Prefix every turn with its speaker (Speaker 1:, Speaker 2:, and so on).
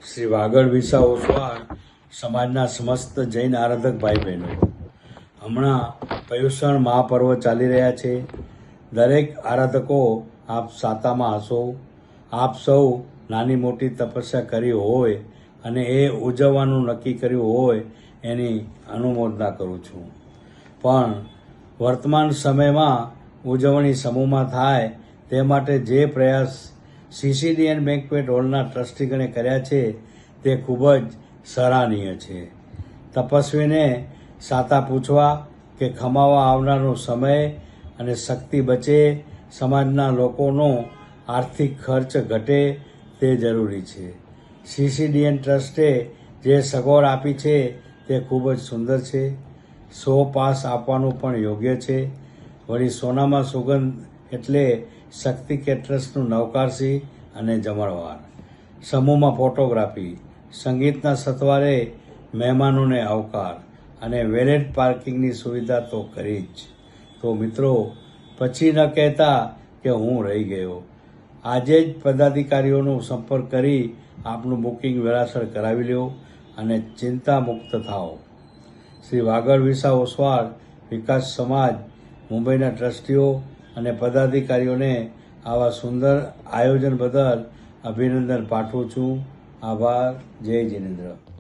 Speaker 1: Shri Vagad visa Oswal સમાજના સમસ્ત જૈન આરાધક ભાઈ બહેનો, હમણાં પર્યુષણ મહાપર્વ ચાલી રહ્યા છે. દરેક આરાધકો આપ સાતામાં હશો. આપ સૌ નાની મોટી તપસ્યા કરી હોય અને એ ઉજવવાનું નક્કી કર્યું હોય એની અનુમોદના કરું છું. પણ વર્તમાન સમયમાં ઉજવણી સમૂહમાં થાય તે માટે જે પ્રયાસ CCDN બેન્ક્વેટ હોલના ટ્રસ્ટીગણે કર્યા છે તે ખૂબ જ સરાહનીય છે. તપસ્વીને સાતા પૂછવા કે ખમાવા આવનારનો સમય અને શક્તિ બચે, સમાજના લોકોનો આર્થિક ખર્ચ ઘટે તે જરૂરી છે. CCDN ટ્રસ્ટે જે સગવડ આપી છે તે ખૂબ જ સુંદર છે. 100 પાસ આપવાનું પણ યોગ્ય છે. વળી સોનામાં સુગંધ એટલે શક્તિ કેટરર્સનું નવકારસી અને જમણવાર. સમૂહમાં ફોટોગ્રાફી, સંગીતના સથવારે મહેમાનોને આવકાર અને વેલેટ પાર્કિંગની સુવિધા તો કરી જ. તો મિત્રો, પછી ન કહેતા કે હું રહી ગયો. આજે જ પદાધિકારીઓનો સંપર્ક કરી આપનું બુકિંગ વેળાસર કરાવી લો અને ચિંતા મુક્ત થાઓ. શ્રી વાગડ વિસા ઓસવાળ વિકાસ સમાજ મુંબઈના ટ્રસ્ટીઓ અને પદાધિકારીઓને આવા સુંદર આયોજન બદલ અભિનંદન પાઠવું છું. આભાર. જય જિનેન્દ્ર.